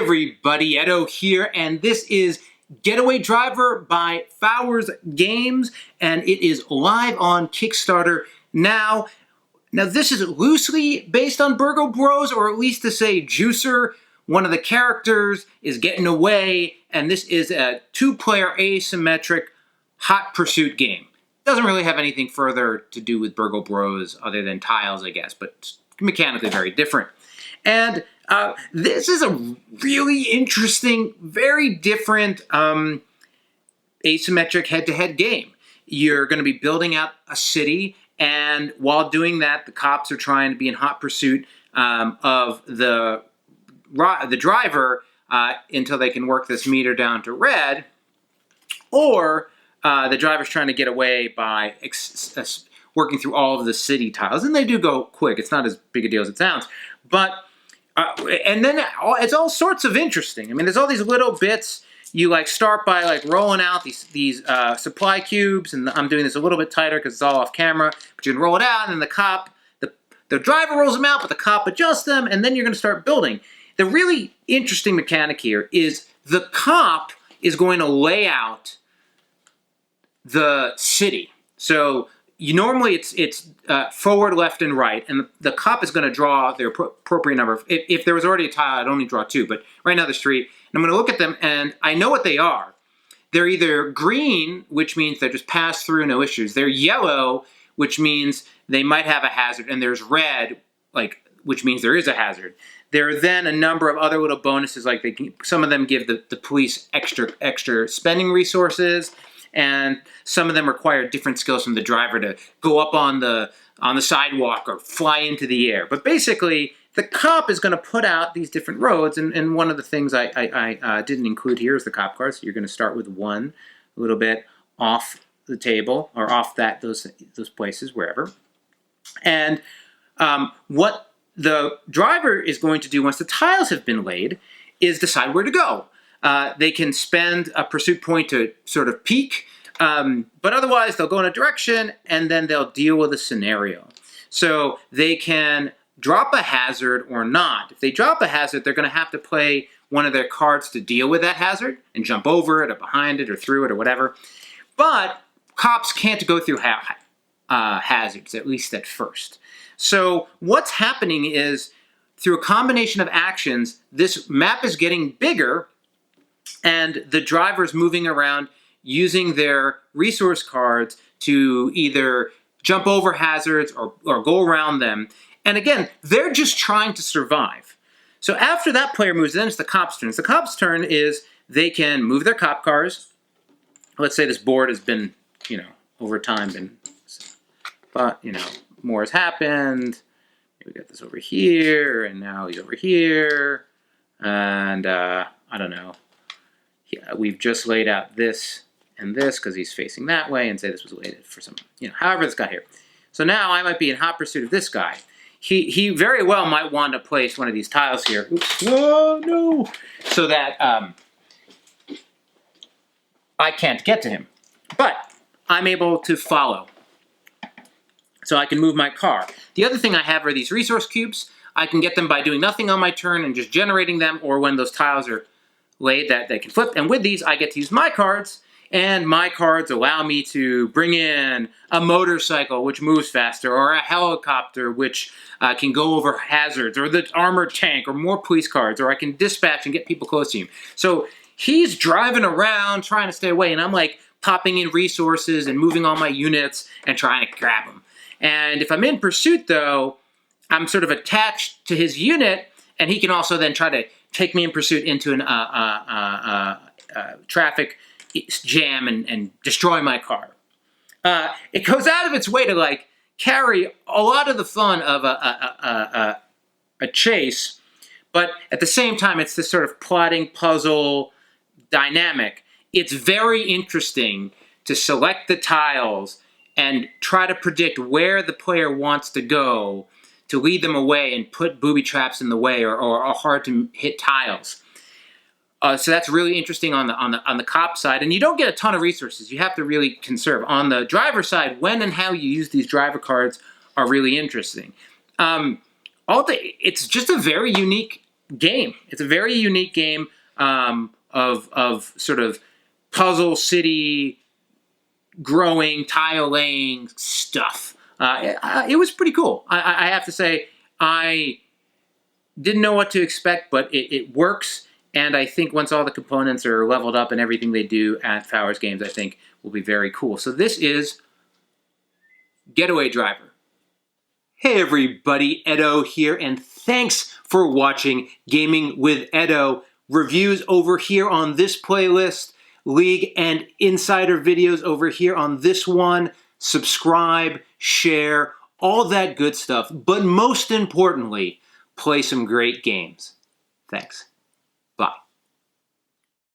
everybody, Edo here, and this is Getaway Driver by Fowers Games, and it is live on Kickstarter now. Now, this is loosely based on Burgle Bros, or at least to say Juicer. One of the characters is getting away, and this is a two-player asymmetric hot pursuit game. Doesn't really have anything further to do with Burgle Bros other than tiles, I guess, but mechanically very different. And this is a really interesting, very different asymmetric head-to-head game. You're going to be building out a city, and while doing that, the cops are trying to be in hot pursuit of the driver until they can work this meter down to red, or the driver's trying to get away by working through all of the city tiles. And they do go quick. It's not as big a deal as it sounds. But and then it's all sorts of interesting. I mean, there's all these little bits. You like start by like rolling out these supply cubes, and I'm doing this a little bit tighter because it's all off camera. But you can roll it out, and then the driver rolls them out, but the cop adjusts them, and then you're going to start building. The really interesting mechanic here is the cop is going to lay out the city. So normally it's forward, left, and right, and the cop is going to draw the appropriate number. If there was already a tile, I'd only draw two, but right now there's three. And I'm going to look at them, and I know what they are. They're either green, which means they just pass through, no issues. They're yellow, which means they might have a hazard, and there's red, which means there is a hazard. There are then a number of other little bonuses, like some of them give the police extra spending resources, and some of them require different skills from the driver to go up on the sidewalk or fly into the air. But basically, the cop is going to put out these different roads, and one of the things I didn't include here is the cop car. So you're going to start with one a little bit off the table, or off those places, wherever. And what the driver is going to do once the tiles have been laid is decide where to go. They can spend a pursuit point to sort of peek, but otherwise they'll go in a direction, and then they'll deal with a scenario. So they can drop a hazard or not. If they drop a hazard, they're going to have to play one of their cards to deal with that hazard and jump over it or behind it or through it or whatever. But cops can't go through hazards, at least at first. So what's happening is, through a combination of actions, this map is getting bigger, and the driver's moving around using their resource cards to either jump over hazards or go around them. And again, they're just trying to survive. So after that player moves, then it's the cop's turn. The cop's turn is they can move their cop cars. Let's say this board has been, over time but, more has happened. We got this over here, and now he's over here. And, I don't know. Yeah, we've just laid out this and this because he's facing that way, and say this was laid for some, however this got here. So now I might be in hot pursuit of this guy. He very well might want to place one of these tiles here. Oops. Oh, no. So that I can't get to him. But I'm able to follow. So I can move my car. The other thing I have are these resource cubes. I can get them by doing nothing on my turn and just generating them, or when those tiles are laid that they can flip. And with these, I get to use my cards. And my cards allow me to bring in a motorcycle, which moves faster, or a helicopter, which can go over hazards, or the armored tank, or more police cards, or I can dispatch and get people close to him. So he's driving around trying to stay away, and I'm like popping in resources and moving all my units and trying to grab him. And if I'm in pursuit, though, I'm sort of attached to his unit, and he can also then try to take me in pursuit into an traffic jam and destroy my car. It goes out of its way to carry a lot of the fun of a chase, but at the same time it's this sort of plotting puzzle dynamic. It's very interesting to select the tiles and try to predict where the player wants to go to lead them away and put booby traps in the way or hard to hit tiles. So that's really interesting on the cop side, and you don't get a ton of resources. You have to really conserve. On the driver side, when and how you use these driver cards are really interesting. It's just a very unique game. It's a very unique game of sort of puzzle city growing, tile laying stuff. It was pretty cool. I have to say, I didn't know what to expect, but it works. And I think once all the components are leveled up and everything they do at Fowers Games, I think will be very cool. So this is Getaway Driver. Hey everybody, Edo here, and thanks for watching Gaming with Edo. Reviews over here on this playlist, League and Insider videos over here on this one. Subscribe, share, all that good stuff. But most importantly, play some great games. Thanks.